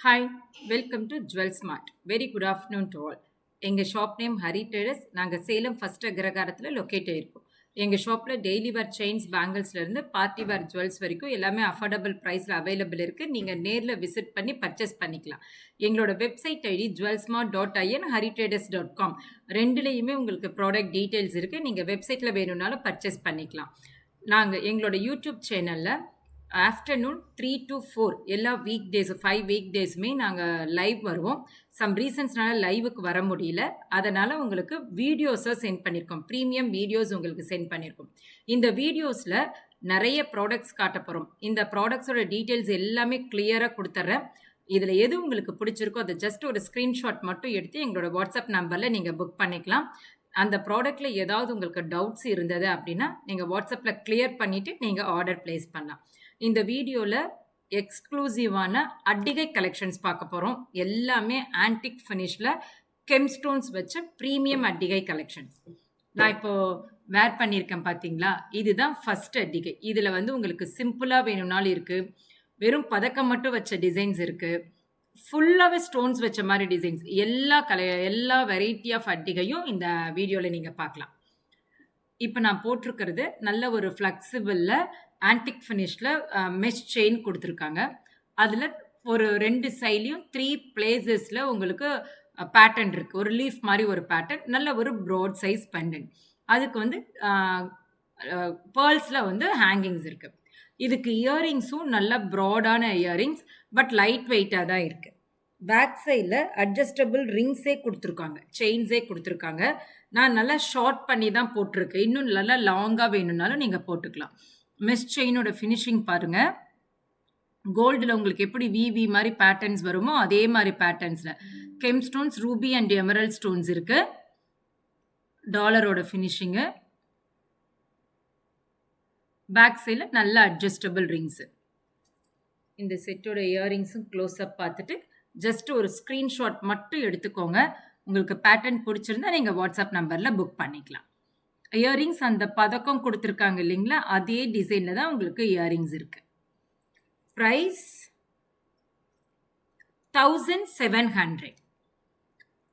Hi, welcome to Jewel Smart. Very good afternoon to all. எங்கள் shop name Hari traders. நாங்கள் Salem first அக்ரகாரத்தில் locate ஆயிருக்கோம். எங்கள் ஷாப்பில் டெய்லி வேர் செயின்ஸ் பேங்கிள்ஸ்லேருந்து பார்ட்டி வேர் ஜுவல்ஸ் வரைக்கும் எல்லாமே அஃபோர்டபுள் ப்ரைஸில் அவைலபிள் இருக்குது. நீங்கள் நேரில் விசிட் பண்ணி பர்ச்சேஸ் பண்ணிக்கலாம். எங்களோட வெப்சைட் ஐடி jewelsmart.in haritraders.com ரெண்டுலேயுமே உங்களுக்கு ப்ராடக்ட் டீட்டெயில்ஸ் இருக்குது. நீங்கள் வெப்சைட்டில் வேணும்னாலும் பர்ச்சேஸ் பண்ணிக்கலாம். நாங்கள் எங்களோட யூடியூப் சேனலில் ஆஃப்டர்நூன் 3 to 4 எல்லா வீக் டேஸ் 5 வீக் டேஸுமே நாங்கள் லைவ் வருவோம். சம் ரீசன்ஸ்னால லைவுக்கு வர முடியல. அதனால் உங்களுக்கு வீடியோஸை சென்ட் பண்ணியிருக்கோம். ப்ரீமியம் வீடியோஸ் உங்களுக்கு சென்ட் பண்ணியிருக்கோம். இந்த வீடியோஸில் நிறைய ப்ராடக்ட்ஸ் காட்ட போகிறோம். இந்த ப்ராடக்ட்ஸோட டீட்டெயில்ஸ் எல்லாமே கிளியராக கொடுத்துட்றேன். இதில் எது உங்களுக்கு பிடிச்சிருக்கோ அதை ஜஸ்ட் ஒரு ஸ்க்ரீன்ஷாட் மட்டும் எடுத்து எங்களோட வாட்ஸ்அப் நம்பரில் நீங்கள் புக் பண்ணிக்கலாம். அந்த ப்ராடக்ட்டில் ஏதாவது உங்களுக்கு டவுட்ஸ் இருந்தது அப்படின்னா நீங்கள் வாட்ஸ்அப்பில் கிளியர் பண்ணிவிட்டு நீங்கள் ஆர்டர் ப்ளேஸ் பண்ணலாம். இந்த வீடியோவில் எக்ஸ்க்ளூசிவான அட்டிகை கலெக்ஷன்ஸ் பார்க்க போகிறோம். எல்லாமே ஆன்டிக் ஃபினிஷில் கெம்ஸ்டோன்ஸ் வச்ச ப்ரீமியம் அட்டிகை கலெக்ஷன்ஸ். நான் இப்போது வேர் பண்ணியிருக்கேன் பார்த்தீங்களா, இதுதான் ஃபஸ்ட் அட்டிகை. இதில் உங்களுக்கு சிம்பிளாக வேணும்னாலும் இருக்குது, வெறும் பதக்கம் மட்டும் வச்ச டிசைன்ஸ் இருக்குது, ஃபுல்லாகவே ஸ்டோன்ஸ் வச்ச மாதிரி டிசைன்ஸ், எல்லா வெரைட்டி ஆஃப் அட்டிகையும் இந்த வீடியோவில் நீங்கள் பார்க்கலாம். இப்போ நான் போட்டிருக்கிறது நல்ல ஒரு ஃப்ளெக்சிபிளில் ஆன்டிக் ஃபினிஷில் மெஷ் செயின் கொடுத்துருக்காங்க. அதில் ஒரு 2 சைட்லேயும் 3 பிளேசஸில் உங்களுக்கு பேட்டர்ன் இருக்குது. ஒரு லீஃப் மாதிரி ஒரு பேட்டர்ன், நல்ல ஒரு ப்ராட் சைஸ் பெண்டன்ட். அதுக்கு பேர்ல்ஸில் ஹேங்கிங்ஸ் இருக்குது. இதுக்கு இயரிங்ஸும் நல்ல ப்ராடான இயரிங்ஸ், பட் லைட் வெயிட்டாக தான் இருக்குது. பேக் சைடில் அட்ஜஸ்டபிள் ரிங்ஸே கொடுத்துருக்காங்க, செயின்ஸே கொடுத்துருக்காங்க. நான் நல்லா ஷார்ட் பண்ணி தான் போட்டிருக்கேன். இன்னும் நல்லா லாங்காக வேணும்னாலும் நீங்கள் போட்டுக்கலாம். மெஷ் செயினோட ஃபினிஷிங் பாருங்கள். கோல்டில் உங்களுக்கு எப்படி விவி மாதிரி பேட்டர்ன்ஸ் வருமோ அதே மாதிரி பேட்டர்ன்ஸில் gem stones, ruby and emerald stones இருக்குது. டாலரோட ஃபினிஷிங்கு. பேக் சைடில் நல்ல அட்ஜஸ்டபிள் ரிங்ஸு. இந்த செட்டோட இயரிங்ஸும் க்ளோஸ்அப் பார்த்துட்டு ஜஸ்ட் ஒரு ஸ்க்ரீன்ஷாட் மட்டும் எடுத்துக்கோங்க. உங்களுக்கு பேட்டர்ன் பிடிச்சிருந்தா நீங்கள் வாட்ஸ்அப் நம்பரில் புக் பண்ணிக்கலாம். இயரிங்ஸ் அந்த பதக்கம் கொடுத்துருக்காங்க இல்லைங்களா, அதே டிசைனில் தான் உங்களுக்கு இயரிங்ஸ் இருக்குது. ப்ரைஸ் 1700.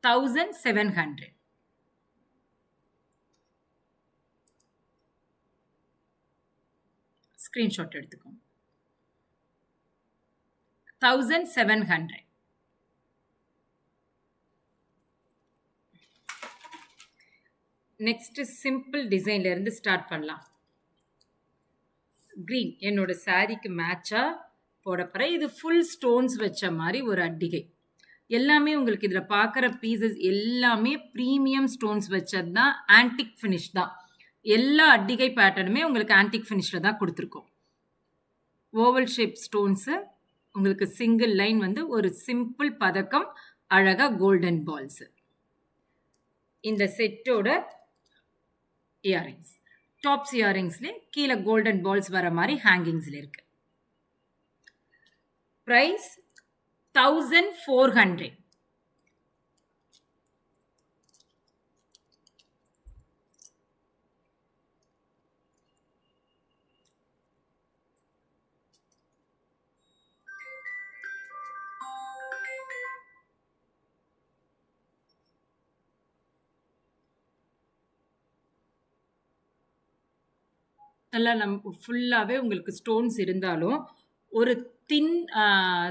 1700. ஸ்க்ரீன்ஷாட் எடுத்துக்கோங்க. 1700. நெக்ஸ்ட்டு சிம்பிள் டிசைன்லேருந்து ஸ்டார்ட் பண்ணலாம். க்ரீன் என்னோட சாரீக்கு மேட்சாக போட போகிறேன். இது ஃபுல் ஸ்டோன்ஸ் வச்ச மாதிரி ஒரு அட்டிகை. எல்லாமே உங்களுக்கு இதில் பார்க்குற பீசஸ் எல்லாமே ப்ரீமியம் ஸ்டோன்ஸ் வச்சது தான், ஆன்டிக் ஃபினிஷ் தான். எல்லா அட்டிகை பேட்டர்னுமே உங்களுக்கு ஆன்டிக் ஃபினிஷில் தான் கொடுத்துருக்கோம். ஓவல் ஷேப் ஸ்டோன்ஸு, உங்களுக்கு சிங்கிள் லைன் ஒரு சிம்பிள் பதக்கம், அழகாக கோல்டன் பால்ஸு. இந்த செட்டோட இயரிங்ஸ், டாப்ஸ் இயரிங்ஸ்லேயே கீழே கோல்டன் பால்ஸ் வர மாதிரி ஹேங்கிங்ஸில் இருக்கு. ப்ரைஸ் 1400. நல்லா ஃபுல்லாகவே உங்களுக்கு ஸ்டோன்ஸ் இருந்தாலும் ஒரு தின்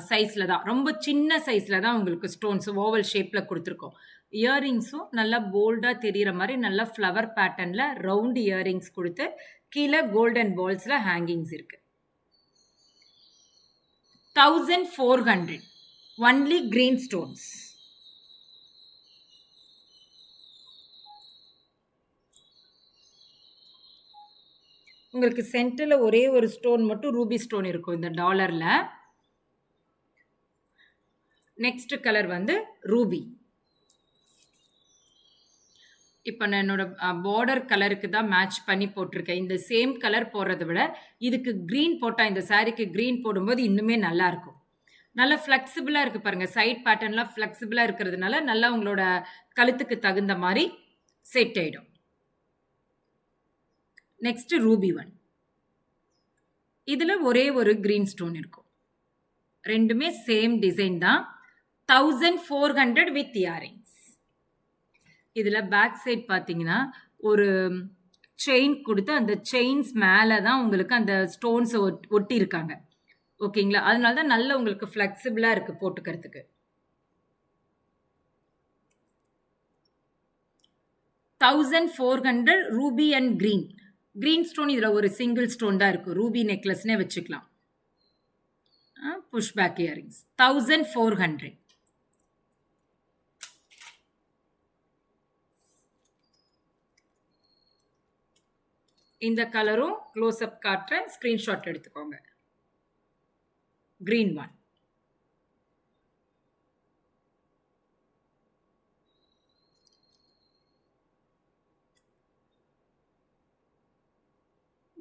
சைஸில் தான், ரொம்ப சின்ன சைஸில் தான் உங்களுக்கு ஸ்டோன்ஸ் ஓவல் ஷேப்பில் கொடுத்துருக்கோம். இயரிங்ஸும் நல்லா போல்டாக தெரிகிற மாதிரி நல்லா ஃப்ளவர் பேட்டர்னில் ரவுண்ட் இயரிங்ஸ் கொடுத்து கீழே கோல்டன் பால்ஸில் ஹேங்கிங்ஸ் இருக்குது. 1400. Only green stones. உங்களுக்கு சென்டரில் ஒரே ஒரு ஸ்டோன் மட்டும் ரூபி ஸ்டோன் இருக்கும் இந்த டாலரில். Next colour ruby. இப்போ நான் என்னோட பார்டர் கலருக்கு தான் மேட்ச் பண்ணி போட்டிருக்கேன். இந்த சேம் கலர் போடுறத விட இதுக்கு க்ரீன் போட்டால், இந்த சாரீக்கு க்ரீன் போடும்போது இன்னுமே நல்லாயிருக்கும். நல்லா ஃப்ளெக்சிபிளாக இருக்குது பாருங்கள். சைட் பேட்டர்ன்லாம் ஃப்ளெக்சிபிளாக இருக்கிறதுனால நல்லா உங்களோட கழுத்துக்கு தகுந்த மாதிரி செட் ஆகிடும். Next rupee one. இதில் ஒரே ஒரு கிரீன் ஸ்டோன் இருக்கும். ரெண்டுமே சேம் டிசைன் தான். 1400 வித் இயரிங்ஸ். இதுல பேக் சைட் பார்த்தீங்கன்னா, ஒரு செயின் குடுத்து, அந்த செயின்ஸ் மேல தான் உங்களுக்கு அந்த ஸ்டோன்ஸ ஒட்டியிருக்காங்க. ஓகேங்களா? அதனால தான் நல்ல உங்களுக்கு ஃப்ளெக்சிபிளா இருக்கு போட்டுக்கிறதுக்கு. 1400 ruby and green. Green stone இதுல ஒரு சிங்கிள் ஸ்டோன் தான் இருக்கும். ரூபி நெக்லஸ்னே வச்சுக்கலாம். Push back earrings 1400. இந்த கலரும் க்ளோஸ் அப் காட்டுறேன், ஸ்கிரீன்ஷாட் எடுத்துக்கோங்க. Green one.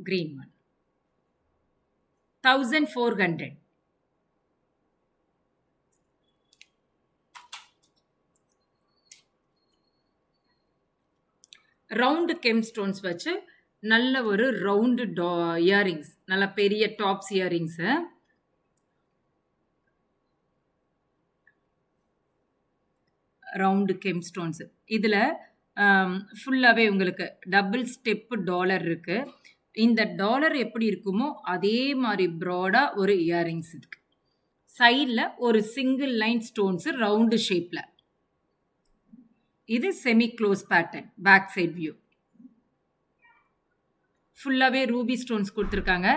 green one. 1400. Round gem stones வச்சு நல்ல ஒரு ரவுண்டு இயரிங்ஸ், நல்ல பெரிய tops earrings. Round gem stones இதுல ஃபுல்லாவே உங்களுக்கு டபுள் ஸ்டெப் டாலர் இருக்கு. இந்த டாலர் எப்படி இருக்குமோ அதே மாதிரி ப்ராடா ஒரு இயரிங்ஸ் இருக்கு. சைடில் ஒரு சிங்கிள் லைன் ஸ்டோன்ஸ் ரவுண்டு ஷேப்ல. இது semi close pattern. Back side view ஃபுல்லாவே ரூபி ஸ்டோன்ஸ் கொடுத்துருக்காங்க.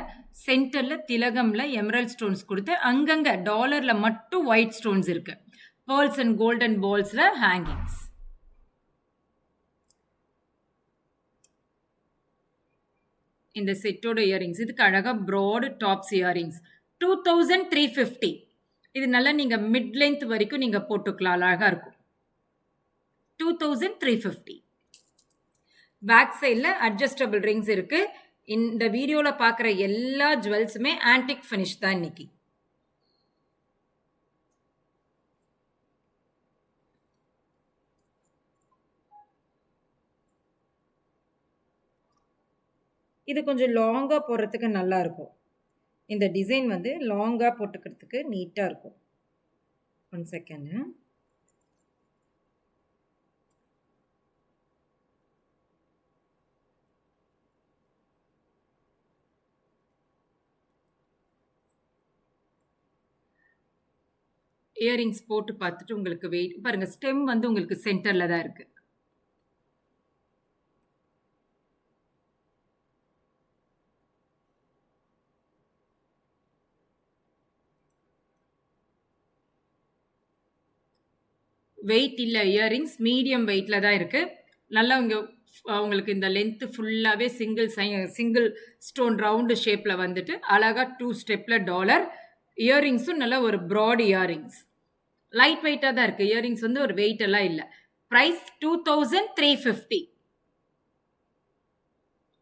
சென்டர்ல திலகம்ல எமரல்ட் ஸ்டோன்ஸ் கொடுத்து அங்கங்க டாலர்ல மட்டும் ஒயிட் ஸ்டோன்ஸ் இருக்கு. பேர்ல்ஸ் அண்ட் கோல்டன் பால்ஸ்ல ஹேங்கிங்ஸ். இந்த செட்டோட இயரிங்ஸ் இதுக்கு அழகா ப்ராட் டாப்ஸ் இயரிங்ஸ் 2350. இது நல்லா நீங்க மிட் லென்த் வரைக்கும் நீங்க போட்டுக்கலாம், அழகா இருக்கும். 2350. பேக் சைடில் அட்ஜஸ்டபிள் ரிங்ஸ் இருக்கு. இந்த வீடியோல பார்க்குற எல்லா ஜுவல்ஸுமே ஆன்டிக் ஃபினிஷ் தான் இன்னைக்கு. இது கொஞ்சம் லாங்கா போடுறதுக்கு நல்லா இருக்கும். இந்த டிசைன் வந்து லாங்கா போட்டுக்கிறதுக்கு நீட்டா இருக்கும். 1 செகண்ட். இயரிங்ஸ் போட்டு பார்த்துட்டு உங்களுக்கு வெயிட் பாருங்க. ஸ்டெம் வந்து உங்களுக்கு சென்டர்ல தான் இருக்கு. வெயிட் இல்லை, இயரிங்ஸ் மீடியம் வெயிட்ல தான் இருக்கு. நல்லா உங்களுக்கு இந்த லென்த் ஃபுல்லாவே சிங்கிள் ஸ்டோன் ரவுண்டு ஷேப்ல வந்துட்டு அழகா 2 ஸ்டெப்ல டாலர். இயரிங்ஸும் நல்ல ஒரு ப்ராட் இயரிங்ஸ். லைட் வெயிட்டா தான் இருக்கு. இயரிங்ஸ் வந்து ஒரு வெயிட் எல்லாம் இல்லை. பிரைஸ் 2350.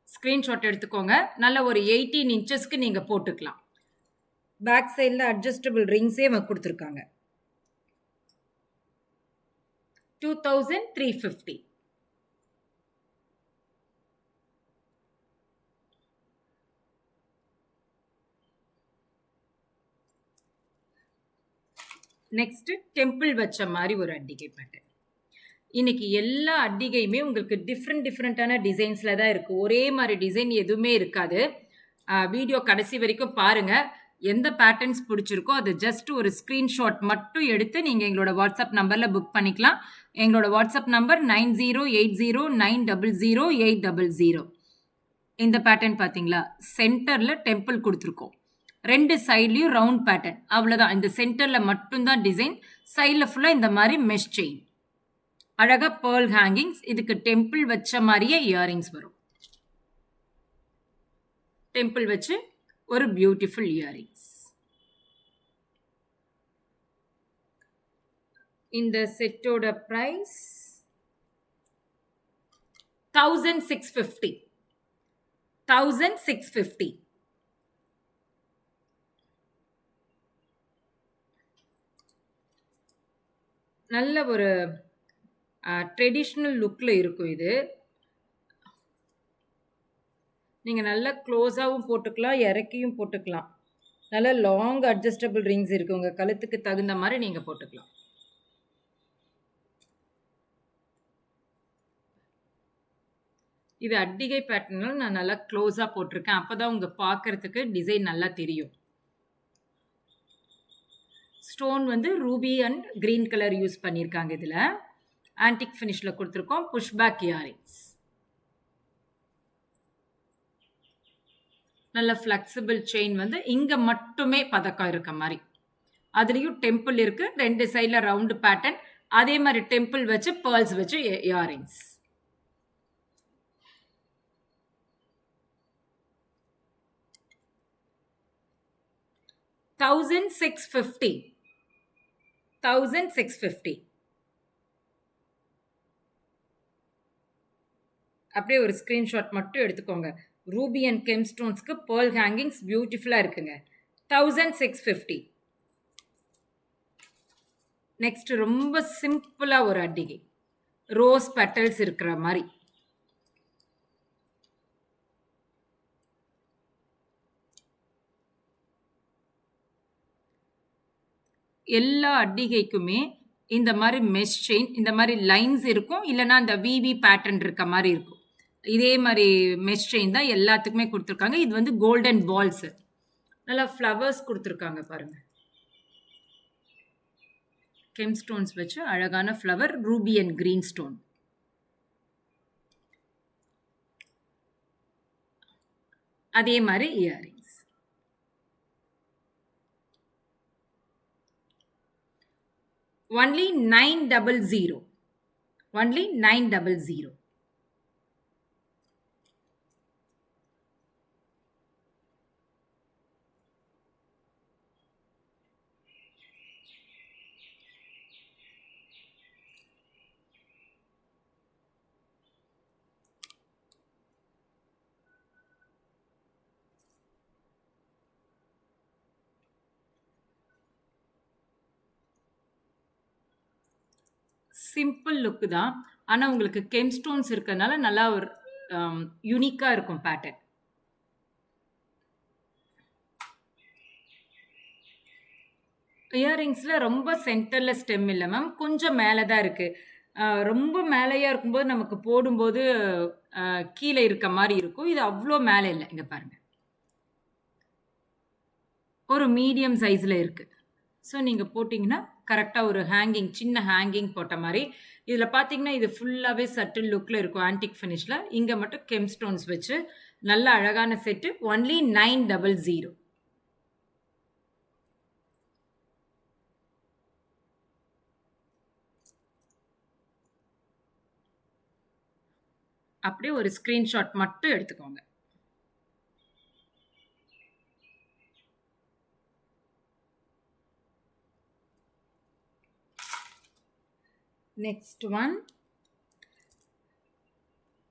ஸ்கிரீன்ஷாட் எடுத்துக்கோங்க. நல்ல ஒரு 18 இன்ச்சஸ்க்கு நீங்க போட்டுக்கலாம். பேக் சைடில் அட்ஜஸ்டபிள் ரிங்ஸே கொடுத்துருக்காங்க. 2350. நெக்ஸ்ட் டெம்பிள் வச்ச மாதிரி ஒரு அட்டிகை பேட்டர்ன். இன்னைக்கு எல்லா அட்டிகையுமே உங்களுக்கு டிஃப்ரெண்டான டிசைன்ஸ்ல தான் இருக்கு. ஒரே மாதிரி டிசைன் எதுவுமே இருக்காது. வீடியோ கடைசி வரைக்கும் பாருங்க. எந்த பேட்டர்ன்ஸ் பிடிச்சிருக்கோ அது ஜஸ்ட் ஒரு ஸ்கிரீன்ஷாட் மட்டும் எடுத்து நீங்க எங்களோட வாட்ஸ்அப் நம்பர்ல புக் பண்ணிக்கலாம். எங்களோட வாட்ஸ்அப் நம்பர் 9080900800. இந்த பேட்டர்ன் பாத்தீங்களா? சென்டர்ல டெம்பிள் கொடுத்துருக்கோம். 2 சைட்லயும் ரவுண்ட் பேட்டர்ன். அவ்வளவுதான். இந்த சென்டர்ல மட்டும்தான் டிசைன். சைட்ல ஃபுல்லா இந்த மாதிரி மெஷ் செயின். அழகா பேர்ல் ஹேங்கிங்ஸ். இதுக்கு டெம்பிள் வச்ச மாதிரியே இயரிங்ஸ் வரும். டெம்பிள் வச்சு ஒரு பியூட்டிஃபுல் இயரிங்ஸ். இந்த செட்டோட பிரைஸ் 1650. 1650. நல்ல ஒரு ட்ரெடிஷ்னல் லுக்கில் இருக்கும். இது நீங்கள் நல்லா க்ளோஸாகவும் போட்டுக்கலாம், இறக்கியும் போட்டுக்கலாம். நல்ல லாங் அட்ஜஸ்டபிள் ரிங்ஸ் இருக்கு. உங்க கழுத்துக்கு தகுந்த மாரி நீங்க போட்டுக்கலாம். இது அட்டிகை பேட்டர்ன்ல நான் நல்லா க்ளோஸா போட்டிருக்கேன். அப்பதான் உங்க பார்க்கறதுக்கு டிசைன் நல்லா தெரியும். ஸ்டோன் வந்து ruby and green colour use பண்ணியிருக்காங்க இதுல. ஆன்டிக் ஃபினிஷ்ல குடுத்துருக்கோம். Push back earrings. நல்ல ஃப்ளெக்சிபிள் செயின் வந்து இங்க மட்டுமே பதக்கம் இருக்க மாரி. அதுலயும் டெம்பிள் இருக்கு. 2 சைடுல ரவுண்ட் பேட்டர்ன். அதே மாரி டெம்பிள் வச்சு பேர்ல்ஸ் வச்சு இயரிங்ஸ். $1,650. 1,650. அப்படியே ஒரு ஸ்கிரீன்ஷாட் மட்டும் எடுத்துக்கோங்க. ரூபி அண்ட் கெம் ஸ்டோன்ஸ்க்கு பேர்ல் ஹேங்கிங்ஸ் பியூட்டிஃபுல்லா இருக்குங்க. 1,650. நெக்ஸ்ட் ரொம்ப சிம்பிளா ஒரு அட்டிகை. ரோஸ் பெட்டல்ஸ் இருக்கிற மாதிரி. எல்லா அட்டிகைக்குமே இந்த மாதிரி மெஷ் செயின், இந்த மாதிரி லைன்ஸ் இருக்கும். இல்லைன்னா அந்த விவி பேட்டர்ன் இருக்க மாதிரி இருக்கும். இதே மாதிரி மெஷ் செயின் தான் எல்லாத்துக்குமே கொடுத்துருக்காங்க. இது வந்து கோல்டன் பால்ஸ். நல்லா ஃப்ளவர்ஸ் கொடுத்துருக்காங்க பாருங்க. கெம் ஸ்டோன்ஸ் வச்சு அழகான flower, Ruby and green stone. அதே மாதிரி earrings. Only 900. Only 900. Simple look தான். ஆனா உங்களுக்கு கெம் ஸ்டோன்ஸ் இருக்கறனால நல்லா ஒரு யூனிக்கா இருக்கும் பேட்டர்ன். இயரிங்ஸ்ல ரொம்ப சென்டர்ல ஸ்டெம் இல்ல மேம். கொஞ்சம் மேல தான் இருக்கு. ரொம்ப மேலேயா இருக்கும்போது நமக்கு போடும்போது கீழ இருக்க மாரி இருக்கும். இது அவ்ளோ மேல இல்ல. இங்க பாருங்க. ஒரு மீடியம் சைஸ்ல இருக்கு. ஸோ நீங்க போட்டீங்கன்னா கரெக்டா ஒரு ஹேங்கிங், சின்ன ஹேங்கிங் போட்ட மாரி. இதுல பார்த்தீங்கன்னா, இது ஃபுல்லாவே சட்டில் லுக்ல இருக்கும் ஆன்டிக் ஃபினிஷ்ல. இங்க மட்டும் கெம் ஸ்டோன்ஸ் வச்சு நல்ல அழகான செட்டு. ஒன்லி 900. அப்படியே ஒரு ஸ்கிரீன்ஷாட் மட்டும் எடுத்துக்கோங்க. Next one.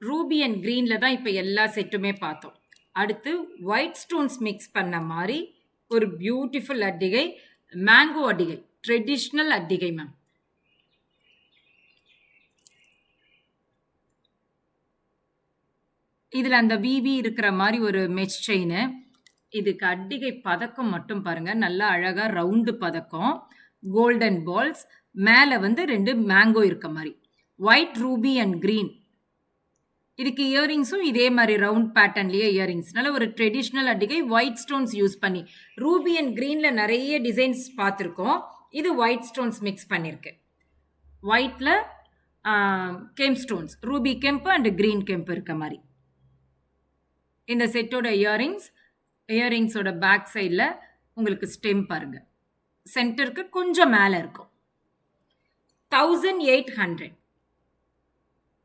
ரூபி அண்ட் கிரீன்ல தான் இப்ப எல்லா செட்டுமே பார்த்தோம். அடுத்து ஒயிட் ஸ்டோன்ஸ் மிக்ஸ் பண்ண மாதிரி ஒரு பியூட்டிஃபுல் அட்டிகை. மேங்கோ அட்டிகை. ட்ரெடிஷ்னல் அட்டிகை மேம். இதுல அந்த விவி இருக்கிற மாதிரி ஒரு மெஷ் செயின். இதுக்கு அட்டிகை பதக்கம் மட்டும் பாருங்க. நல்லா அழகா ரவுண்டு பதக்கம். Golden balls. மேல வந்து 2 மேங்கோ இருக்க மாதிரி. White, ruby and green. இதுக்கு இயரிங்ஸும் இதே மாதிரி ரவுண்ட் பேட்டர்ன்லயே இயரிங்ஸ். நல்ல ஒரு ட்ரெடிஷ்னல் அட்டிகை. ஒயிட் ஸ்டோன்ஸ் யூஸ் பண்ணி. ரூபி அண்ட் கிரீன்ல நிறைய டிசைன்ஸ் பார்த்துருக்கோம். இது ஒயிட் ஸ்டோன்ஸ் மிக்ஸ் பண்ணிருக்கு. ஒயிட்ல கெம் ஸ்டோன்ஸ், ரூபி கெம்பு அண்ட் கிரீன் கெம்பு இருக்க மாதிரி. இந்த செட்டோட இயரிங்ஸோட பேக் சைடில் உங்களுக்கு ஸ்டெம் பாருங்க. சென்டருக்கு கொஞ்சம் மேலே இருக்கும். 1800.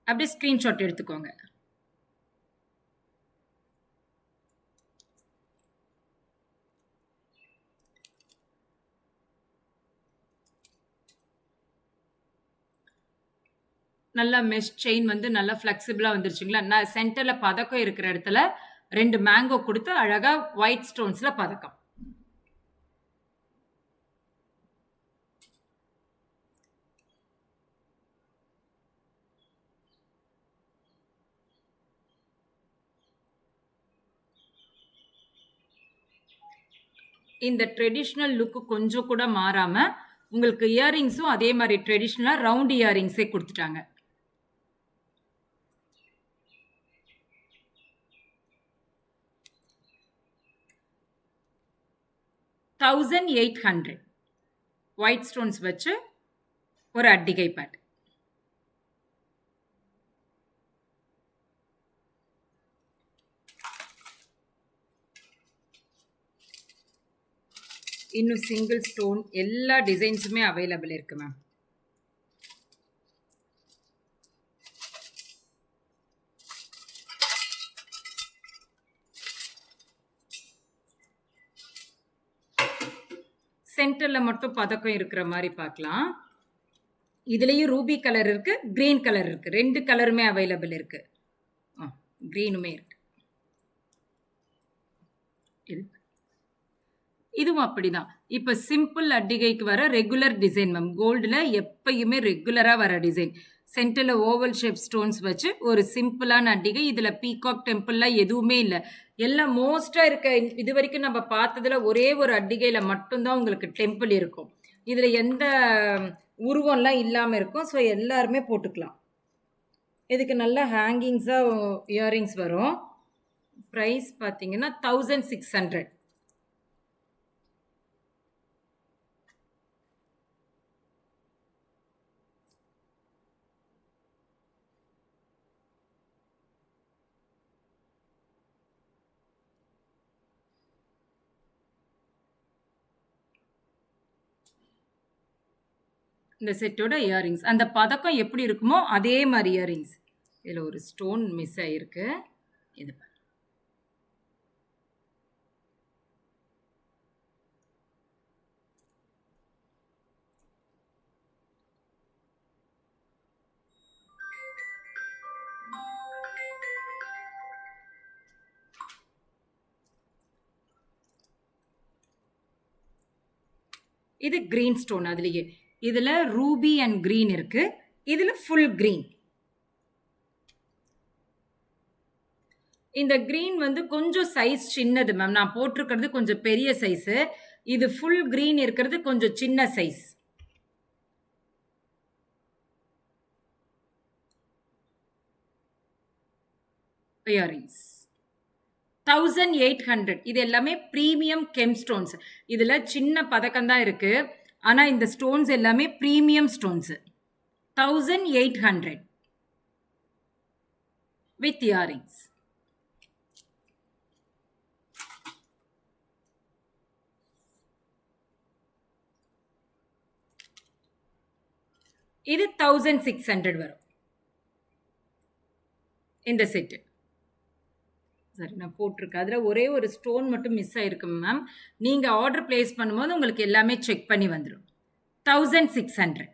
அப்படியே ஸ்கிரீன்ஷாட் எடுத்துக்கோங்க. நல்லா மெஷ் செயின் வந்து நல்லா ஃப்ளெக்சிபிளா வந்துருச்சுங்களா. நான் சென்டர்ல பதக்கம் இருக்கிற இடத்துல 2 மேங்கோ கொடுத்து அழகா ஒயிட் ஸ்டோன்ஸ்ல பதக்கம். இந்த ட்ரெடிஷ்னல் லுக்கு கொஞ்சம் கூட மாறாம உங்களுக்கு இயரிங்ஸும் அதே மாதிரி ட்ரெடிஷ்னலா ரவுண்ட் இயரிங்ஸே கொடுத்துட்டாங்க. $1800 ஒயிட் ஸ்டோன்ஸ் வச்சு ஒரு அட்டிகை பேட். இன்னும் சிங்கிள் ஸ்டோன் எல்லா டிசைன்ஸுமே அவைலபிள் இருக்கு மேம். சென்டர்ல மட்டும் பதக்கம் இருக்கிற மாதிரி பார்க்கலாம். இதுலயும் ரூபி கலர் இருக்கு, கிரீன் கலர் இருக்கு. 2 கலருமே அவைலபிள் இருக்கு. கிரீனுமே இருக்கு. இதுவும் அப்படிதான். இப்ப சிம்பிள் அட்டிகைக்கு வர ரெகுலர் டிசைன் மேம். கோல்டுல எப்பயுமே ரெகுலரா வர டிசைன். சென்டர்ல ஓவல் ஷேப் ஸ்டோன்ஸ் வச்சு ஒரு சிம்பிளான அட்டிகை. இதுல பீகாக் டெம்பிள்லாம் எதுவுமே இல்லை. எல்லாம் மோஸ்டா இருக்க இது வரைக்கும் நம்ம பார்த்ததுல ஒரே ஒரு அட்டிகையில மட்டும்தான் உங்களுக்கு டெம்பிள் இருக்கும். இதுல எந்த உருவம்லாம் இல்லாம இருக்கும். ஸோ எல்லாருமே போட்டுக்கலாம். இதுக்கு நல்ல ஹேங்கிங்ஸா இயரிங்ஸ் வரும். ப்ரைஸ் பார்த்தீங்கன்னா 1600. இந்த செட்டோட இயரிங்ஸ் அந்த பதக்கம் எப்படி இருக்குமோ அதே மாதிரி இயரிங்ஸ். இதில் ஒரு ஸ்டோன் மிஸ் ஆகிருக்கு. இது இது கிரீன் ஸ்டோன். அதுலயே இதுல ரூபி அண்ட் கிரீன் இருக்கு. இதுல ஃபுல் கிரீன். இந்த கிரீன் வந்து கொஞ்சம் சைஸ் சின்னது மேம். நான் போட்டிருக்கிறது கொஞ்சம் பெரிய சைஸ். இது ஃபுல் கிரீன் இருக்கிறது கொஞ்சம் சின்ன சைஸ். இயரிங்ஸ் 1800. இது எல்லாமே பிரீமியம் கெம் ஸ்டோன்ஸ். இதுல சின்ன பதக்கம் தான் இருக்கு. ஆனா இந்த ஸ்டோன்ஸ் எல்லாமே பிரீமியம் ஸ்டோன்ஸ். 1800 with earrings. இது 1600 வரும் இந்த செட்டு. சரி, நான் போட்டிருக்கேன். அதில் ஒரே ஒரு ஸ்டோன் மட்டும் மிஸ் ஆயிருக்கு மேம். நீங்கள் ஆர்டர் பிளேஸ் பண்ணும்போது உங்களுக்கு எல்லாமே செக் பண்ணி வந்துடும். 1600.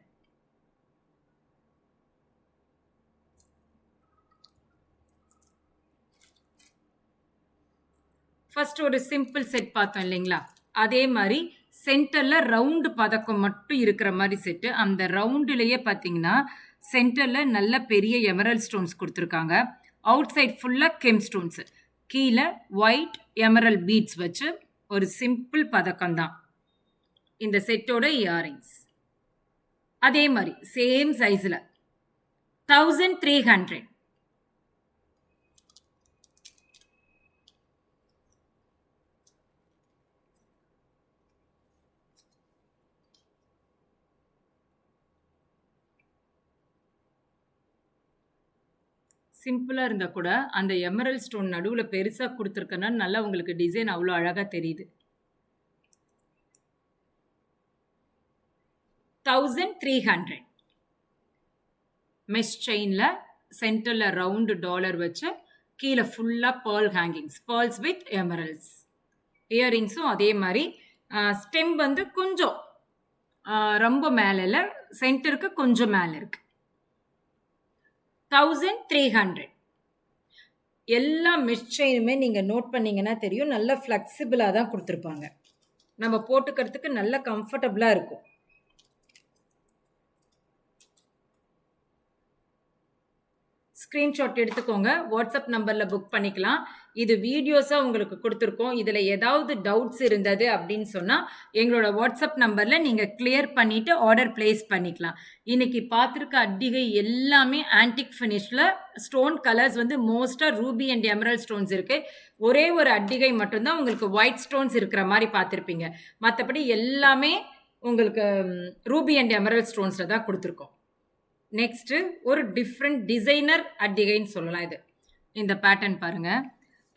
ஃபர்ஸ்ட் ஒரு சிம்பிள் செட் பார்த்தோம் இல்லைங்களா? அதே மாதிரி சென்டர்ல ரவுண்டு பதக்கம் மட்டும் இருக்கிற மாதிரி செட்டு. அந்த ரவுண்டுலேயே பார்த்தீங்கன்னா சென்டர்ல நல்ல பெரிய எமரல் ஸ்டோன்ஸ் கொடுத்துருக்காங்க. அவுட் சைட் ஃபுல்லாக கெம் ஸ்டோன்ஸ். கீழே ஒயிட் எமரல் பீட்ஸ் வச்சு ஒரு சிம்பிள் பதக்கம் தான் இந்த செட்டோட இயரிங்ஸ். அதே மாதிரி சேம் சைஸில் 1300. சிம்பிளாக இருந்தால் கூட அந்த எமரல் ஸ்டோன் நடுவில் பெருசாக கொடுத்துருக்கனால நல்லா உங்களுக்கு டிசைன் அவ்வளோ அழகாக தெரியுது. 1300. மெஷ் செயினில் சென்டரில் ரவுண்டு டாலர் வச்சு கீழே ஃபுல்லாக pearl hangings. Pearls with emeralds. இயரிங்ஸும் அதே மாதிரி. ஸ்டெம் வந்து கொஞ்சம் ரொம்ப மேலே இல்லை, சென்டருக்கு கொஞ்சம் மேலே இருக்கு. 1300. எல்லா மெஷ் செயினுமே நீங்கள் நோட் பண்ணீங்கன்னா தெரியும், நல்லா ஃப்ளெக்சிபிளாக தான் கொடுத்துருப்பாங்க. நம்ம போட்டுக்கிறதுக்கு நல்ல கம்ஃபர்டபுளாக இருக்கும். ஸ்க்ரீன்ஷாட் எடுத்துக்கோங்க. வாட்ஸ்அப் நம்பர்ல புக் பண்ணிக்கலாம். இது வீடியோஸா உங்களுக்கு குடுத்துருக்கோம். இதுல ஏதாவது டவுட்ஸ் இருந்தது அப்படின்னு சொன்னா, எங்களோட வாட்ஸ்அப் நம்பர்ல நீங்க கிளியர் பண்ணிட்டு ஆர்டர் பிளேஸ் பண்ணிக்கலாம். இன்னைக்கு பார்த்திருக்க அட்டிகை எல்லாமே ஆன்டிக் ஃபினிஷ்ல ஸ்டோன் கலர்ஸ் வந்து மோஸ்டா ரூபி அண்ட் எமரல்ட் ஸ்டோன்ஸ் இருக்கு. ஒரே ஒரு அட்டிகை மட்டும் தான் உங்களுக்கு ஒயிட் ஸ்டோன்ஸ் இருக்கிற மாரி பார்த்திருப்பீங்க. மத்தபடி எல்லாமே உங்களுக்கு ரூபி அண்ட் எமரல்ட் ஸ்டோன்ஸ்ல தான் குடுத்துருக்கோம். நெக்ஸ்ட் ஒரு டிஃப்ரெண்ட் டிசைனர் அட்டிகைன்னு சொல்லலாம் இது. இந்த பேட்டர்ன் பாருங்க.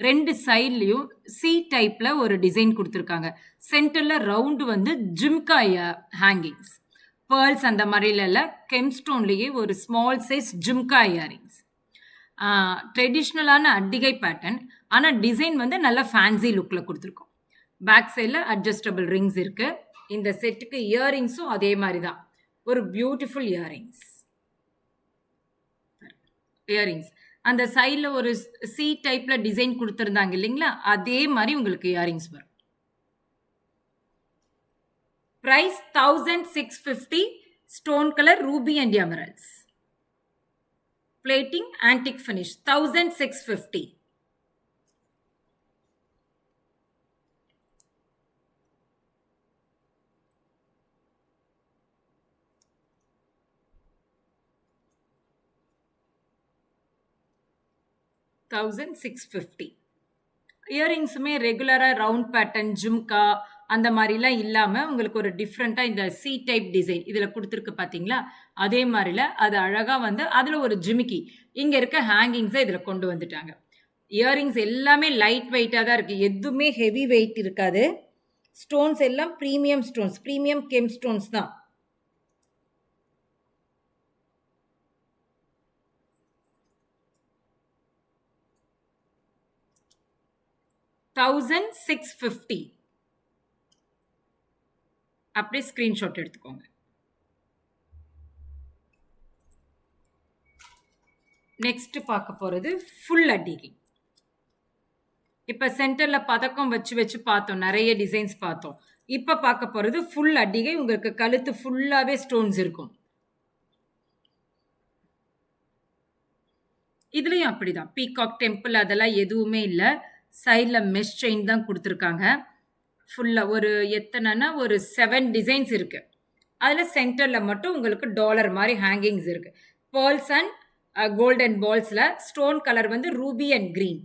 2 சைட்லயும் சி டைப்ல ஒரு டிசைன் கொடுத்துருக்காங்க. சென்டர்ல ரவுண்ட் வந்து ஜிம்கா ஹேங்கிங்ஸ். பேர்ல்ஸ் அந்த மாதிரில இல்ல, கெம்ஸ்டோன்லயே ஒரு ஸ்மால் சைஸ் ஜிம்கா இயரிங்ஸ். ட்ரெடிஷ்னலான அட்டிகை பேட்டர்ன். ஆனா டிசைன் வந்து நல்ல ஃபேன்சி லுக்ல கொடுத்துருக்கோம். பேக் சைட்ல அட்ஜஸ்டபிள் ரிங்ஸ் இருக்கு. இந்த செட்டுக்கு இயரிங்ஸும் அதே மாதிரி தான். ஒரு பியூட்டிஃபுல் இயரிங்ஸ். இயரிங்ஸ் அந்த சைட்ல ஒரு சி டைப்ல டிசைன் கொடுத்திருந்தாங்க இல்லைங்களா, அதே மாதிரி உங்களுக்கு இயரிங்ஸ் வரும். Price 1650. Stone colour ruby and emeralds. Plating antique finish 1650. $1650. இயரிங்ஸுமே ரெகுலரா ரவுண்ட் பேட்டர்ன் ஜும்கா அந்த மாதிரிலாம் இல்லாம உங்களுக்கு ஒரு டிஃப்ரெண்டா இந்த சி டைப் டிசைன் இதுல கொடுத்துருக்கு பாத்தீங்களா, அதே மாதிரில அது அழகா வந்து அதுல ஒரு ஜிமிக்கி இங்க இருக்க ஹேங்கிங்ஸை இதுல கொண்டு வந்துட்டாங்க. இயரிங்ஸ் எல்லாமே லைட் வெயிட்டா தான் இருக்கு. எதுவுமே ஹெவி வெயிட் இருக்காது. ஸ்டோன்ஸ் எல்லாம் premium stones, premium gem stones தான். $1650. அப்படியே ஸ்கிரீன்ஷாட் எடுத்துக்கோங்க. நெக்ஸ்ட் பார்க்க போறது ஃபுல் அட்டிகை. இப்ப சென்டர்ல பதக்கம் வச்சு பார்த்தோம், நிறைய டிசைன்ஸ் பார்த்தோம். இப்ப பார்க்க போறது ஃபுல் அட்டிகை. உங்களுக்கு கழுத்து ஃபுல்லாவே ஸ்டோன்ஸ் இருக்கும். இதுலயும் அப்படிதான் பீகாக் டெம்பிள் அதெல்லாம் எதுவுமே இல்லை. சைடில் மெஷ் செயின் தான் கொடுத்துருக்காங்க. ஃபுல்லாக ஒரு எத்தனைன்னா ஒரு 7 டிசைன்ஸ் இருக்கு. அதில் சென்டரில் மட்டும் உங்களுக்கு டாலர் மாதிரி ஹேங்கிங்ஸ் இருக்கு. பேர்ல்ஸ் அண்ட் கோல்டன் பால்ஸில் ஸ்டோன் கலர் வந்து ரூபி அண்ட் கிரீன்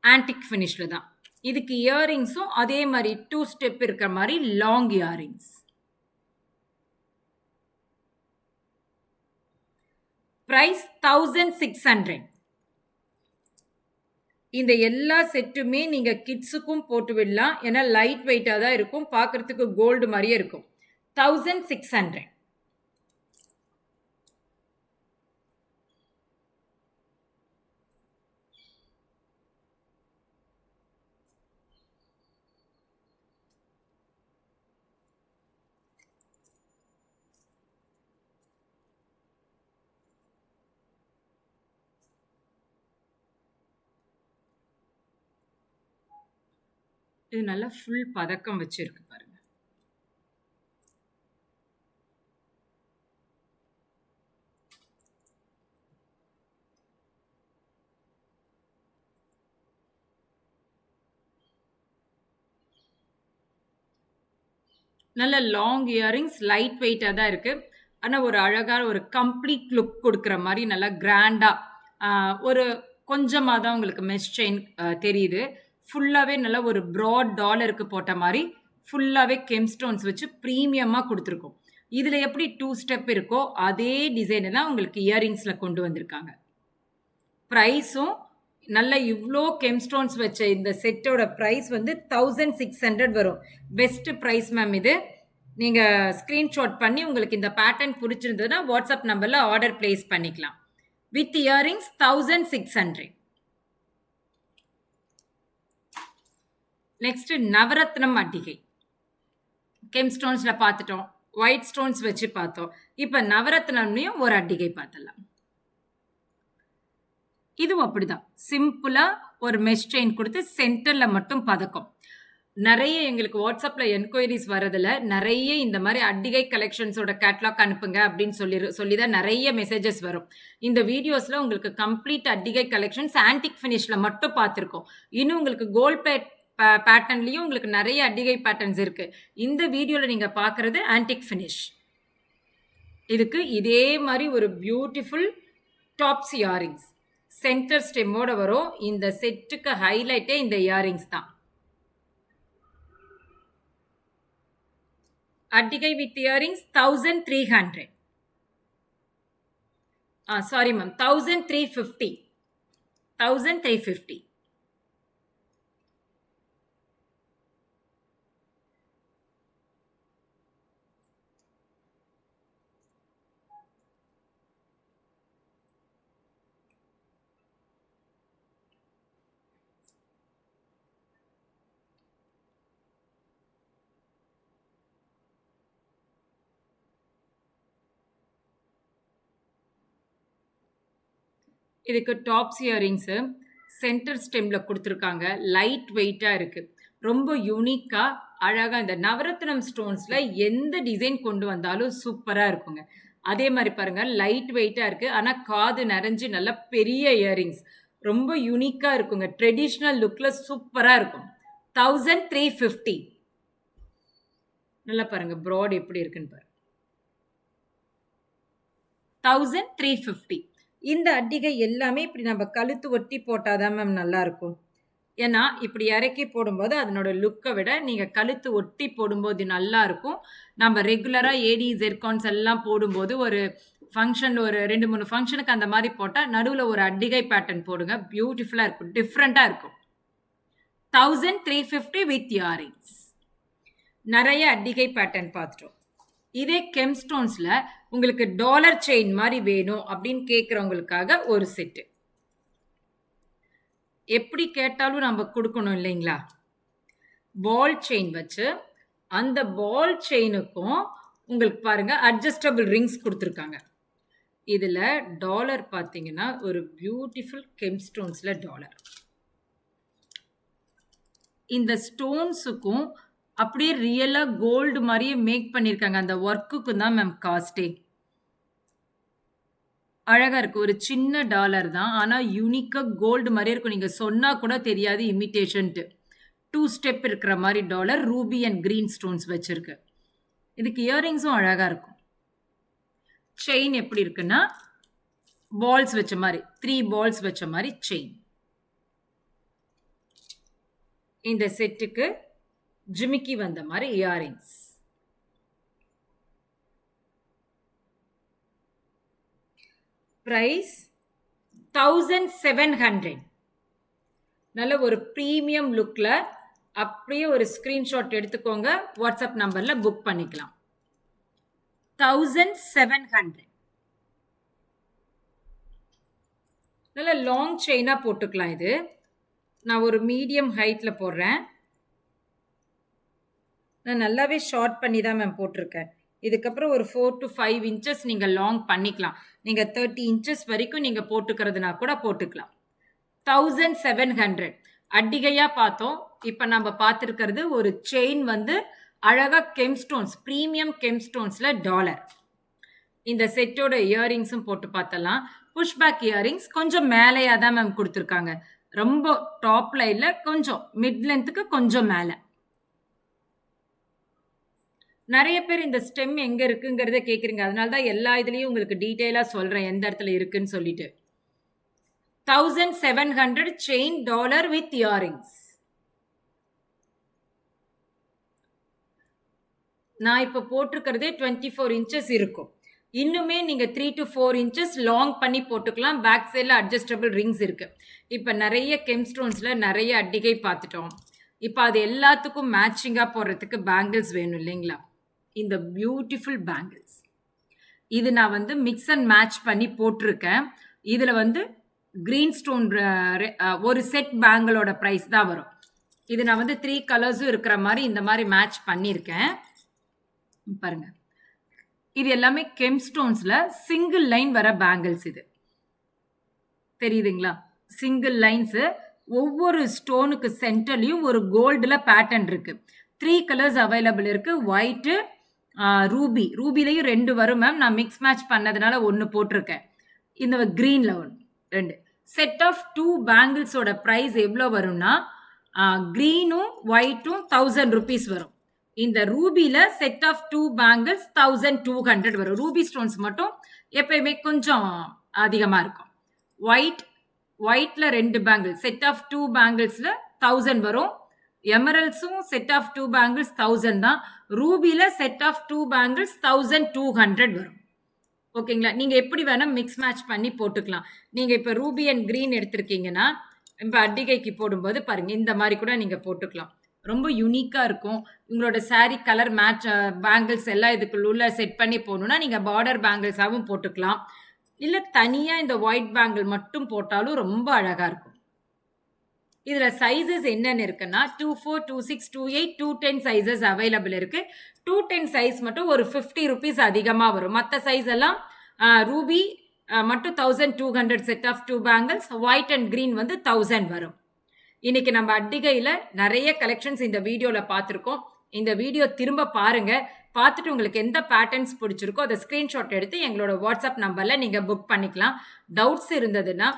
ஆன்டிக் ஃபினிஷில் தான். இதுக்கு இயரிங்ஸும் அதே மாதிரி 2 ஸ்டெப் இருக்கிற மாதிரி லாங் இயரிங்ஸ். பிரைஸ் 1600. இந்த எல்லா செட்டுமே நீங்க கிட்ஸுக்கும் போட்டு விடலாம். ஏன்னா லைட் வெயிட்டா தான் இருக்கும், பார்க்கறதுக்கு கோல்டு மாதிரியே இருக்கும். 1600. இது நல்லா ஃபுல் பதக்கம் வச்சிருக்கு பாருங்க. நல்ல லாங் இயரிங்ஸ், லைட் வெயிட்டா தான் இருக்கு. ஆனா ஒரு அழகா ஒரு கம்ப்ளீட் லுக் கொடுக்குற மாதிரி நல்லா கிராண்டா ஒரு கொஞ்சமாக தான் உங்களுக்கு மெஷ் செயின் தெரியுது. ஃபுல்லாகவே நல்லா ஒரு ப்ராட் டாலருக்கு போட்ட மாதிரி ஃபுல்லாகவே கெம்ஸ்டோன்ஸ் வச்சு ப்ரீமியமாக கொடுத்துருக்கோம். இதில் எப்படி 2 ஸ்டெப் இருக்கோ அதே டிசைனை தான் உங்களுக்கு இயரிங்ஸில் கொண்டு வந்திருக்காங்க. ப்ரைஸும் நல்ல இவ்வளோ கெம்ஸ்டோன்ஸ் வச்ச இந்த செட்டோட ப்ரைஸ் வந்து 1600 வரும். பெஸ்ட் ப்ரைஸ் மேம் இது. நீங்கள் ஸ்க்ரீன்ஷாட் பண்ணி உங்களுக்கு இந்த பேட்டர்ன் பிடிச்சிருந்ததுன்னா வாட்ஸ்அப் நம்பரில் ஆர்டர் பிளேஸ் பண்ணிக்கலாம். With earrings 1600. நெக்ஸ்ட் நவரத்னம் அட்டிகை. கெம்ஸ்டோன்ஸில் பார்த்துட்டோம், ஒயிட் ஸ்டோன்ஸ் வச்சு பார்த்தோம். இப்போ நவரத்னம்லையும் ஒரு அட்டிகை பார்த்தலாம். இதுவும் அப்படிதான் சிம்பிளா ஒரு மெஷ் செயின் கொடுத்து சென்டர்ல மட்டும் பதக்கம். நெறைய எங்களுக்கு WhatsAppல என்குயரீஸ் வரதுல, நெறைய இந்த மாரி அட்டிகை கலெக்ஷன்ஸோட கேட்லாக் அனுப்புங்க அப்படின்னு சொல்லி தான் நெறைய மெசேஜஸ் வரும். இந்த வீடியோஸ்ல உங்களுக்கு கம்ப்ளீட் அட்டிகை கலெக்ஷன்ஸ் ஆன்டிக் ஃபினிஷ்ல மட்டும் பார்த்திருக்கோம். இன்னும் உங்களுக்கு கோல்ட் பேட்டர்ன்லயும் உங்களுக்கு நெறைய அட்டிகை பேட்டர்ன்ஸ் இருக்கு. இந்த வீடியோல நீங்க பார்க்கறது ஆன்டிக் ஃபினிஷ். இதுக்கு இதே மாரி ஒரு பியூட்டிஃபுல் டாப்ஸ் இயரிங்ஸ். சென்டர் ஸ்டெம்மோட வரும். இந்த செட்டுக்கு ஹைலைட்டே இந்த இயரிங்ஸ் தான். அட்டிகை வித் இயரிங்ஸ் 1300. Sorry ma'am, 1350. 1350. இதுக்கு டாப்ஸ் இயரிங்ஸு சென்டர் ஸ்டெம்ல குடுத்துருக்காங்க. லைட் வெயிட்டா இருக்கு. ரொம்ப யூனிக்கா, அழகா இந்த நவரத்னம் ஸ்டோன்ஸ்ல எந்த டிசைன் கொண்டு வந்தாலும் சூப்பரா இருக்குங்க. அதே மாரி பாருங்க, லைட் வெயிட்டா இருக்கு. ஆனா காது நெறஞ்சு நல்ல பெரிய இயரிங்ஸ். ரொம்ப யூனிக்கா இருக்குங்க. ட்ரெடிஷனல் லுக்ல சூப்பரா இருக்கும். 1350. நல்லா பாருங்க, ப்ராட் எப்படி இருக்குன்னு பாருங்க. 1350. இந்த அட்டிகை எல்லாமே இப்படி நம்ம கழுத்து ஒட்டி போட்டாதான் மேம் நல்லா இருக்கும். ஏன்னா இப்படி இறக்கி போடும்போது அதனோட லுக்கை விட நீங்க கழுத்து ஒட்டி போடும்போது நல்லா இருக்கும். நம்ம ரெகுலரா ஏடி ஜெர்கான்ஸ் எல்லாம் போடும்போது ஒரு ஃபங்க்ஷன், ஒரு 2-3 ஃபங்க்ஷனுக்கு அந்த மாதிரி போட்டா நடுவுல ஒரு அட்டிகை பேட்டர்ன் போடுங்க. பியூட்டிஃபுல்லா இருக்கும், டிஃப்ரெண்டா இருக்கும். 1350 வித் இயரிங்ஸ். நிறைய அட்டிகை பேட்டர்ன் பார்த்துட்டோம். இதே கெம்ஸ்டோன்ஸ்ல உங்களுக்கு டாலர் செயின் மாதிரி வேணும் அப்படின்னு கேட்கறவங்களுக்காக ஒரு செட்டு. எப்படி கேட்டாலும் நம்ம கொடுக்கணும் இல்லைங்களா? பால் செயின் வச்சு அந்த பால் செயினுக்கும் உங்களுக்கு பாருங்க அட்ஜஸ்டபிள் ரிங்ஸ் கொடுத்துருக்காங்க. இதுல டாலர் பார்த்தீங்கன்னா ஒரு பியூட்டிஃபுல் கெம்ஸ்டோன்ஸ்ல டாலர். இந்த ஸ்டோன்ஸுக்கும் அப்படியே ரியலா கோல்டு மாதிரியே மேக் பண்ணிருக்காங்க. அந்த ஒர்க்குக்கு தான் மேம் காஸ்டே. அழகா இருக்கு. ஒரு சின்ன டாலர் தான், ஆனா யூனிக்கா கோல்டு மாதிரி இருக்கும். நீங்க சொன்னா கூட தெரியாது இமிட்டேஷன்ட்டு. 2 ஸ்டெப் இருக்கிற மாதிரி dollar, Ruby and green stones வச்சிருக்கு. இதுக்கு இயரிங்ஸும் அழகா இருக்கும். செயின் எப்படி இருக்குன்னா பால்ஸ் வச்ச மாதிரி, 3 பால்ஸ் வச்ச மாதிரி செயின். இந்த செட்டுக்கு ஜிமிக்கி வந்த மாதிரி இயரிங்ஸ். பிரைஸ் 1700. நல்ல ஒரு பிரீமியம் லுக்ல அப்படியே ஒரு ஸ்கிரீன்ஷாட் எடுத்துக்கோங்க. வாட்ஸ்அப் நம்பர்ல புக் பண்ணிக்கலாம். 1700. நல்ல லாங் செயினா போட்டுக்கலாம். இது நான் ஒரு மீடியம் ஹைட்ல போடுறேன். நான் நல்லாவே ஷார்ட் பண்ணி தான் மேம் போட்டிருக்கேன். இதுக்கப்புறம் ஒரு 4 to 5 இன்ச்சஸ் நீங்கள் லாங் பண்ணிக்கலாம். நீங்கள் 30 இன்ச்சஸ் வரைக்கும் நீங்கள் போட்டுக்கிறதுனா கூட போட்டுக்கலாம். 1700. அட்டிகையா பார்த்தோம். இப்போ நம்ம பார்த்துருக்கிறது ஒரு செயின் வந்து அழகா கெம்ஸ்டோன்ஸ், ப்ரீமியம் கெம்ஸ்டோன்ஸ்ல டாலர். இந்த செட்டோட இயரிங்ஸும் போட்டு பார்த்தலாம். புஷ்பேக் இயரிங்ஸ் கொஞ்சம் மேலேயா தான் மேம் கொடுத்துருக்காங்க. ரொம்ப டாப்ல இல்லை, கொஞ்சம் மிட் லென்த்துக்கு கொஞ்சம் மேலே. நிறைய பேர் இந்த ஸ்டெம் எங்க இருக்குங்கிறத கேட்குறீங்க. அதனால தான் எல்லா இதுலேயும் உங்களுக்கு டீட்டெயிலாக சொல்கிறேன் எந்த இடத்துல இருக்குன்னு சொல்லிட்டு. 1700 செயின் டாலர் வித் இயரிங்ஸ். நான் இப்போ போட்டிருக்கிறதே 24 இன்ச்சஸ் இருக்கும். இன்னுமே நீங்க 3 to 4 இன்ச்சஸ் லாங் பண்ணி போட்டுக்கலாம். பேக் சைடில் அட்ஜஸ்டபிள் ரிங்ஸ் இருக்கு. இப்போ நிறைய கெம்ஸ்டோன்ஸ்ல நிறைய அட்டிகை பார்த்துட்டோம். இப்போ அது எல்லாத்துக்கும் மேட்சிங்காக போடுறதுக்கு பேங்கிள்ஸ் வேணும் இல்லைங்களா? இந்த பியூட்டிஃபுல் பேங்கிள்ஸ் இது நான் வந்து மிக்ஸ் அண்ட் மேட்ச் பண்ணி போட்டிருக்கேன். இதில் வந்து கிரீன் ஸ்டோன் ஒரு செட் பேங்கிளோட ப்ரைஸ் தான் வரும். இது நான் வந்து 3 கலர்ஸும் இருக்கிற மாதிரி இந்த மாதிரி மேட்ச் பண்ணியிருக்கேன். பாருங்க, இது எல்லாமே கெம்ஸ்டோன்ஸ்ல சிங்கிள் லைன் வர பேங்கிள்ஸ். இது தெரியுதுங்களா? சிங்கிள் லைன்ஸ் ஒவ்வொரு ஸ்டோனுக்கு சென்டர்லயும் ஒரு கோல்டுல பேட்டர்ன் இருக்கு. 3 கலர்ஸ் அவைலபிள் இருக்கு. White, ruby. ரூபிலயும் 2 வரும் மேம். நான் மிக்ஸ் மேட்ச் பண்ணதுனால 1 போட்டிருக்கேன். இந்த கிரீன்ல 1 2. செட் ஆஃப் 2 பேங்கிள்ஸோட பிரைஸ் எவ்வளோ வரும்னா, கிரீனும் ஒயிட்டும் 1000 ரூபீஸ் வரும். இந்த ரூபில செட் ஆஃப் 2 பேங்கிள்ஸ் 1200 வரும். ரூபி ஸ்டோன்ஸ் மட்டும் எப்பயுமே கொஞ்சம் அதிகமா இருக்கும். ஒயிட்ல 2 பேங்கிள் செட் ஆஃப் 2 பேங்கிள்ஸ்ல 1000 வரும். எமரல்ஸும் செட் ஆஃப் 2 பேங்கிள்ஸ் 1000 தான். ரூபில செட் ஆஃப் 2 பேங்கிள்ஸ் 1200 வரும். ஓகேங்களா? நீங்க எப்படி வேணா மிக்ஸ் மேட்ச் பண்ணி போட்டுக்கலாம். நீங்க இப்ப ரூபி அண்ட் கிரீன் எடுத்திருக்கீங்கன்னா, இப்ப அட்டிகைக்கு போடும்போது பாருங்க, இந்த மாதிரி கூட நீங்க போட்டுக்கலாம். ரொம்ப யூனிக்கா இருக்கும். உங்களோட சாரி கலர் மேட்ச் பேங்கிள்ஸ் எல்லாம் இதுக்குள்ள செட் பண்ணி போடணும்னா, நீங்க பார்டர் பேங்கிள்ஸாவும் போட்டுக்கலாம். இல்ல தனியா இந்த ஒயிட் பேங்கிள் மட்டும் போட்டாலும் ரொம்ப அழகா இருக்கும். இதுல சைஸஸ் என்னன்னு இருக்குன்னா 24, 26, 28, 210 சைஸஸ் அவைலபிள் இருக்கு. 210 சைஸ் மட்டும் ஒரு 50 ரூபீஸ் அதிகமா வரும். மற்ற சைஸ் எல்லாம் ரூபி மட்டும் 1200 set of 2 bangles, white and green வந்து 1000 வரும். இன்னைக்கு நம்ம அட்டிகையில நிறைய கலெக்ஷன்ஸ் இந்த வீடியோல பார்த்துருக்கோம். இந்த வீடியோ திரும்ப பாருங்க. பார்த்துட்டு உங்களுக்கு எந்த பேட்டர்ன்ஸ் பிடிச்சிருக்கோ அதை ஸ்கிரீன்ஷாட் எடுத்து எங்களோட வாட்ஸ்அப் நம்பர்ல நீங்க புக் பண்ணிக்கலாம். டவுட்ஸ் இருந்ததுன்னா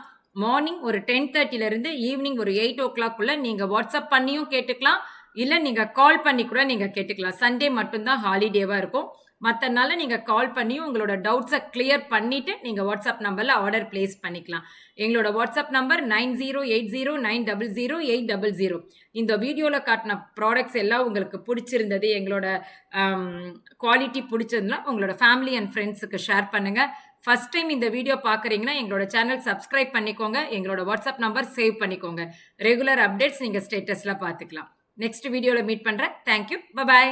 மார்னிங் ஒரு 10:30ல இருந்து ஈவினிங் ஒரு 8 o'clock நீங்க வாட்ஸ்அப் பண்ணியும் கேட்டுக்கலாம். இல்ல நீங்க கால் பண்ணி கூட நீங்க கேட்டுக்கலாம். சண்டே மட்டும்தான் ஹாலிடேவா இருக்கும். மற்ற நாள் நீங்க கால் பண்ணியும் உங்களோட டவுட்ஸை கிளியர் பண்ணிட்டு நீங்க வாட்ஸ்அப் நம்பர்ல ஆர்டர் பிளேஸ் பண்ணிக்கலாம். எங்களோட வாட்ஸ்அப் நம்பர் 9080900800. இந்த வீடியோல காட்டின ப்ராடக்ட்ஸ் எல்லாம் உங்களுக்கு பிடிச்சிருந்தது, எங்களோட குவாலிட்டி பிடிச்சிருந்தா உங்களோட ஃபேமிலி அண்ட் ஃப்ரெண்ட்ஸுக்கு ஷேர் பண்ணுங்க. ஃபர்ஸ்ட் டைம் இந்த வீடியோ பார்க்குறீங்கன்னா எங்களோட சேனல் சப்ஸ்கிரைப் பண்ணிக்கோங்க. எங்களோட வாட்ஸ்அப் நம்பர் சேவ் பண்ணிக்கோங்க. ரெகுலர் அப்டேட்ஸ் நீங்க ஸ்டேட்டஸ்ல பார்த்துக்கலாம். நெக்ஸ்ட் வீடியோல மீட் பண்றேன். தேங்க்யூ. பை.